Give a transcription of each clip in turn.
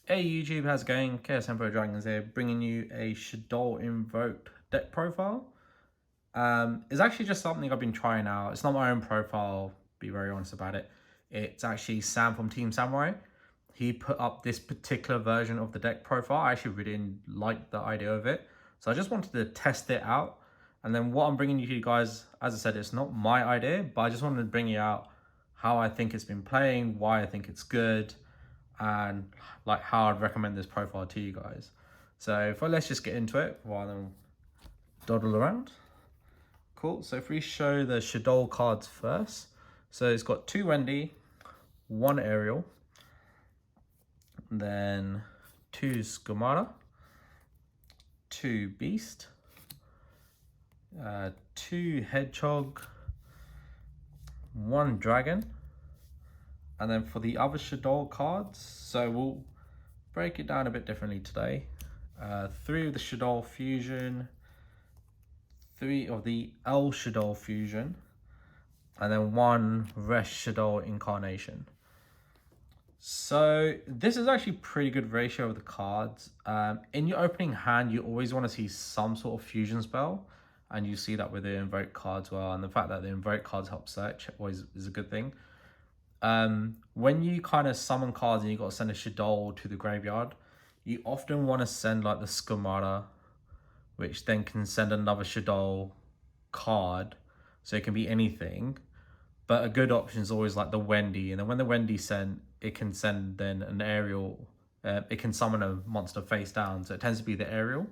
Hey YouTube, how's it going? Chaos Emperor Dragons here, bringing you a Shaddoll Invoked deck profile. It's actually just something I've been trying out. It's not my own profile, be very honest about it. It's actually Sam from Team Samurai. He put up this particular version of the deck profile. I actually really liked the idea of it. So I just wanted to test it out. And then what I'm bringing you guys, as I said, it's not my idea, but I just wanted to bring you out how I think it's been playing, why I think it's good, and like how I'd recommend this profile to you guys. So let's just get into it rather than dawdle around. Cool, so if we show the Shaddoll cards first. So it's got 2 Wendy, 1 Ariel, then 2 Skamara, 2 Beast, 2 Hedgehog, 1 Dragon, and then for the other Shaddoll cards, so we'll break it down a bit differently today. 3 of the Shaddoll Fusion, 3 of the El Shaddoll Fusion, and then 1 Resh Shaddoll Incarnation. So this is actually pretty good ratio of the cards. In your opening hand, you always want to see some sort of fusion spell, and you see that with the invoke cards well, and the fact that the invoke cards help search always is a good thing. When you kind of summon cards and you got to send a Shaddoll to the graveyard, you often want to send like the Skamara, which then can send another Shaddoll card, so it can be anything. But a good option is always like the Wendy, and then when the Wendy sent, it can send then an Ariel. It can summon a monster face down, so it tends to be the Ariel.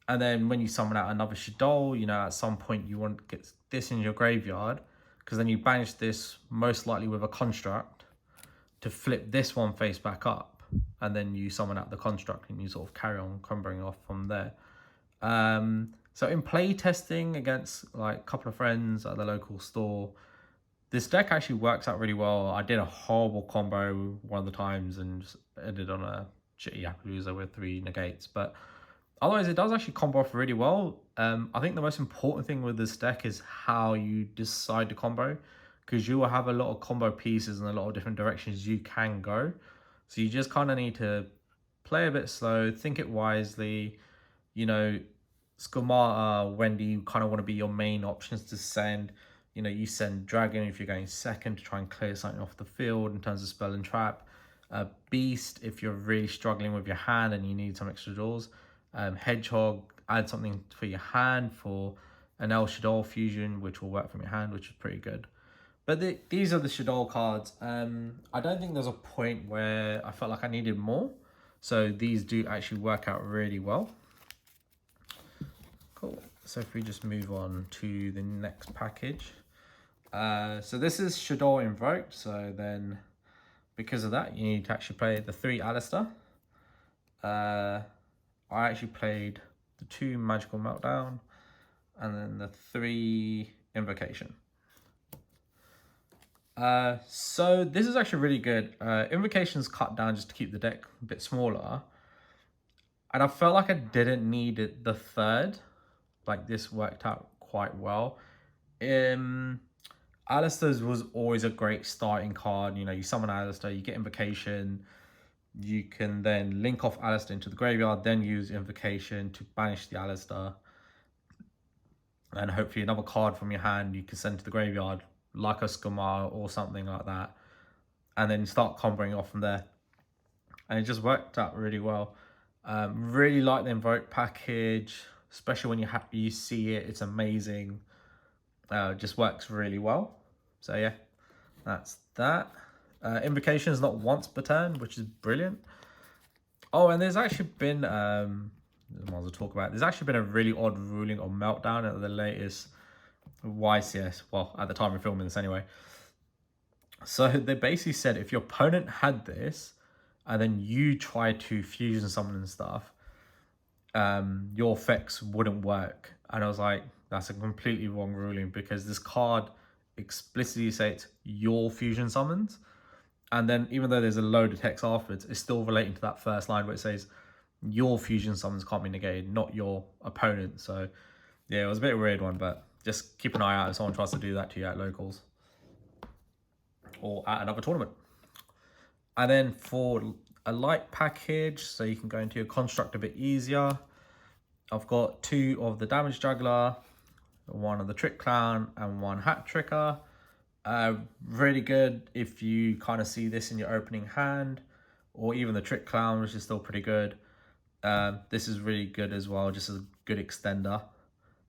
And then when you summon out another Shaddoll, you know, at some point you want to get this in your graveyard, because then you banish this most likely with a construct to flip this one face back up, and then you summon out the construct and you sort of carry on comboing off from there. So in play testing against like a couple of friends at the local store, this deck actually works out really well. I did a horrible combo one of the times and just ended on a shitty Appaloosa with 3 negates, but otherwise, it does actually combo off really well. I think the most important thing with this deck is how you decide to combo, because you will have a lot of combo pieces and a lot of different directions you can go. So you just kind of need to play a bit slow, think it wisely. You know, Skamata, Wendy, you kind of want to be your main options to send. You know, you send Dragon if you're going second to try and clear something off the field in terms of spell and trap. Beast if you're really struggling with your hand and you need some extra draws. Hedgehog, add something for your hand for an El Shaddoll Fusion, which will work from your hand, which is pretty good. But these are the Shaddoll cards. I don't think there's a point where I felt like I needed more. So these do actually work out really well. Cool. So if we just move on to the next package. So this is Shaddoll Invoked. So then because of that, you need to actually play the 3 Alistair. I actually played the 2 Magical Meltdown and then the 3 Invocation. So this is actually really good. Invocation's cut down just to keep the deck a bit smaller. And I felt like I didn't need it the 3rd. Like this worked out quite well. Alistair's was always a great starting card. You know, you summon Alistair, you get Invocation. You can then link off Alistair into the graveyard, then use Invocation to banish the Alistair. And hopefully another card from your hand you can send to the graveyard, like a Skamar or something like that. And then start comboing off from there. And it just worked out really well. Really like the Invoke package, especially when you see it. It's amazing. Just works really well. So yeah, that's that. Invocation is not once per turn, which is brilliant. Oh, and there's actually been, I might as well talk about it. There's actually been a really odd ruling on Meltdown at the latest YCS. Well, at the time of filming this anyway. So they basically said if your opponent had this, and then you try to fusion summon and stuff, your effects wouldn't work. And I was like, that's a completely wrong ruling, because this card explicitly states your fusion summons. And then even though there's a load of text afterwards, it's still relating to that first line where it says your fusion summons can't be negated, not your opponent. So yeah, it was a bit of a weird one, but just keep an eye out if someone tries to do that to you at locals or at another tournament. And then for a light package, so you can go into your construct a bit easier. I've got 2 of the damage juggler, 1 of the trick clown, and 1 hat tricker. Really good if you kind of see this in your opening hand, or even the trick clown, which is still pretty good. This is really good as well, just as a good extender.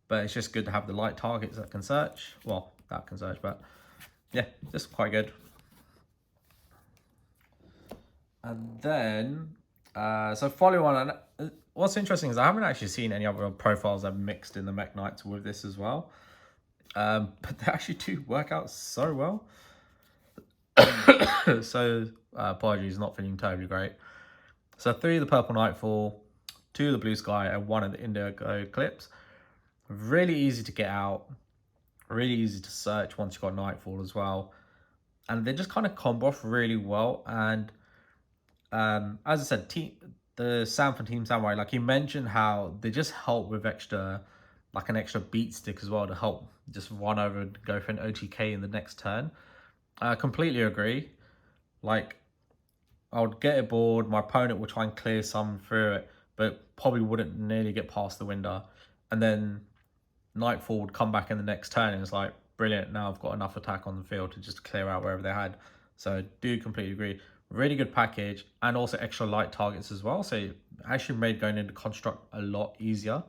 But it's just good to have the light targets that can search. Well, that can search, but yeah, just quite good. And then, so following on, what's interesting is I haven't actually seen any other profiles that have mixed in the Mech Knights with this as well. But they actually do work out so well. So, apologies, not feeling terribly great. So 3 of the Purple Nightfall, 2 of the Blue Sky, and 1 of the Indigo Eclipse. Really easy to get out. Really easy to search once you've got Nightfall as well. And they just kind of combo off really well. And as I said, the Sam from Team Samurai, like you mentioned how they just help with extra, like an extra beat stick as well to help just run over and go for an OTK in the next turn. I completely agree. Like, I would get it bored, my opponent would try and clear some through it, but probably wouldn't nearly get past the window. And then Nightfall would come back in the next turn and it's like, brilliant, now I've got enough attack on the field to just clear out wherever they had. So I do completely agree. Really good package, and also extra light targets as well. So it actually made going into construct a lot easier,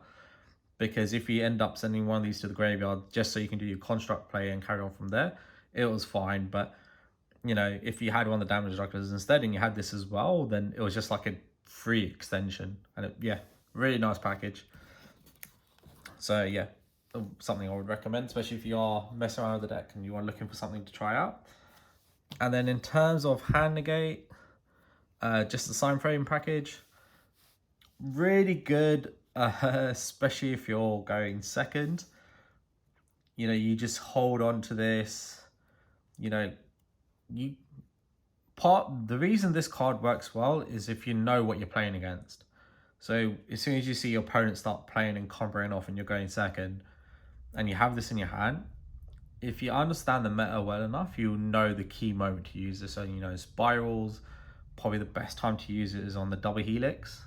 because if you end up sending one of these to the graveyard just so you can do your construct play and carry on from there, it was fine. But you know, if you had one of the damage jugglers instead and you had this as well, then it was just like a free extension. And yeah, really nice package. So yeah, something I would recommend, especially if you are messing around with the deck and you are looking for something to try out. And then in terms of hand negate, just the sign frame package, really good, especially if you're going second. You know, you just hold on to this. You know, the reason this card works well is if you know what you're playing against. So as soon as you see your opponent start playing and comboing off and you're going second, and you have this in your hand, if you understand the meta well enough, you'll know the key moment to use this. So, you know, spirals, probably the best time to use it is on the double helix.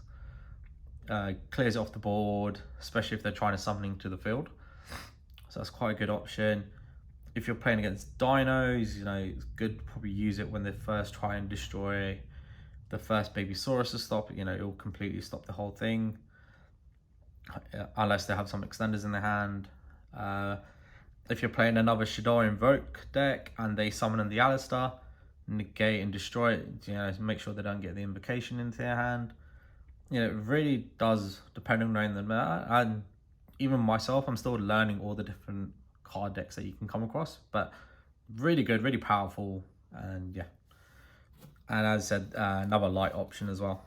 Clears it off the board, especially if they're trying to summon to the field. So that's quite a good option. If you're playing against dinos, you know, it's good to probably use it when they first try and destroy the first baby Saurus to stop it. You know, it will completely stop the whole thing. Unless they have some extenders in their hand. If you're playing another Shaddoll Invoked deck and they summon in the Alistair, negate and destroy it, you know, make sure they don't get the invocation into their hand. You know, it really does, depending on knowing the meta. And even myself, I'm still learning all the different card decks that you can come across, but really good, really powerful, and yeah. And as I said, another light option as well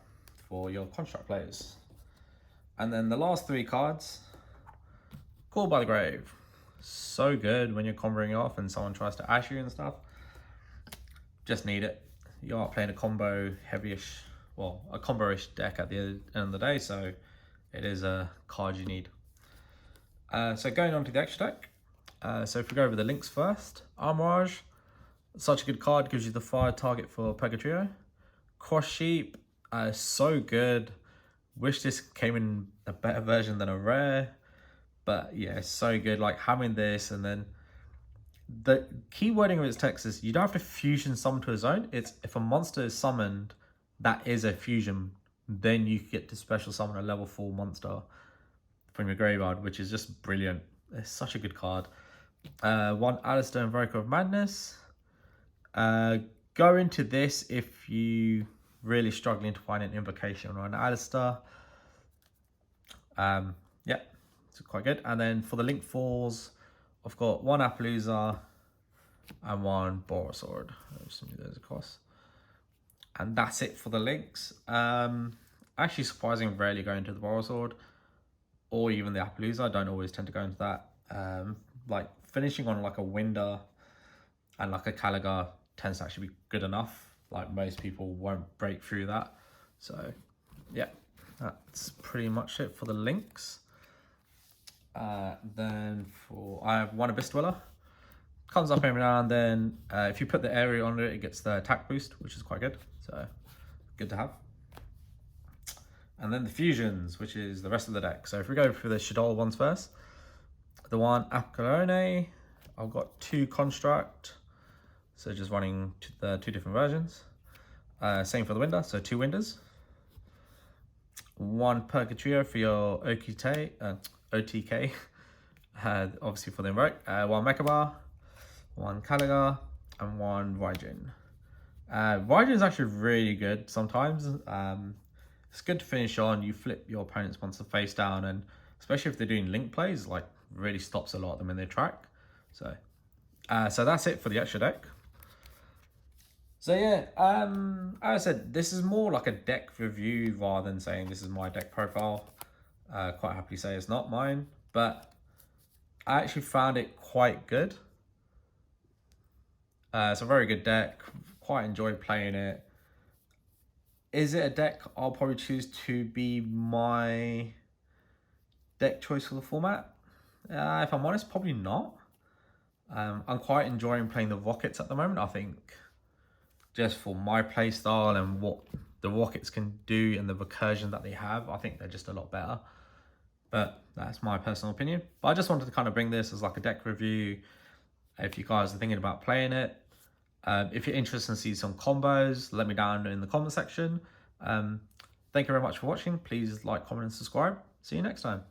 for your construct players. And then the last 3 cards, Called by the Grave. So good when you're comboing off and someone tries to ash you and stuff. Just need it. You are playing a combo heavyish, well, a combo-ish deck at the end of the day, so it is a card you need. So going on to the extra deck. So if we go over the links first, Armorage, such a good card, gives you the fire target for Purgatrio. Cross Sheep, so good. Wish this came in a better version than a rare, but yeah, so good. Like having this, and then the key wording of its text is you don't have to fusion summon to a zone. It's if a monster is summoned that is a fusion, then you get to special summon a level 4 monster from your graveyard, which is just brilliant. It's such a good card. 1 Alistair Invoker of Madness. Go into this if you really struggling to find an invocation or an Alistair. Yeah, it's quite good. And then for the link falls, I've got 1 Appaloosa and 1 Borosword. I'll just move those across. And that's it for the links. Actually, surprisingly, rarely go into the Borosword or even the Appaloosa. I don't always tend to go into that. Like finishing on like a Winder and like a Caligar tends to actually be good enough. Like most people won't break through that. So yeah, that's pretty much it for the links. Then I have 1 Abyss Dweller. Comes up every now and then. If you put the area on it, it gets the attack boost, which is quite good. So good to have. And then the fusions, which is the rest of the deck. So if we go for the Shaddoll ones first, the one Apollone, I've got 2 Construct, so just running the 2 different versions. Same for the Winder, so 2 Winders. 1 Purgatrio for your OTK, obviously for the Invoke. 1 Mechabar, 1 Caligar, and 1 Raijin. Raijin is actually really good sometimes. It's good to finish on. You flip your opponent's monster face down, and especially if they're doing link plays, like really stops a lot of them in their track. So that's it for the extra deck. So yeah, as I said, this is more like a deck review rather than saying this is my deck profile. Quite happily say it's not mine, but I actually found it quite good. It's a very good deck. Quite enjoyed playing it. Is it a deck I'll probably choose to be my deck choice for the format? If I'm honest, probably not. I'm quite enjoying playing the Rockets at the moment. I think just for my play style and what the Rockets can do and the recursion that they have, I think they're just a lot better. But that's my personal opinion. But I just wanted to kind of bring this as like a deck review. If you guys are thinking about playing it, if you're interested in seeing some combos, let me down in the comment section. Thank you very much for watching. Please like, comment, and subscribe. See you next time.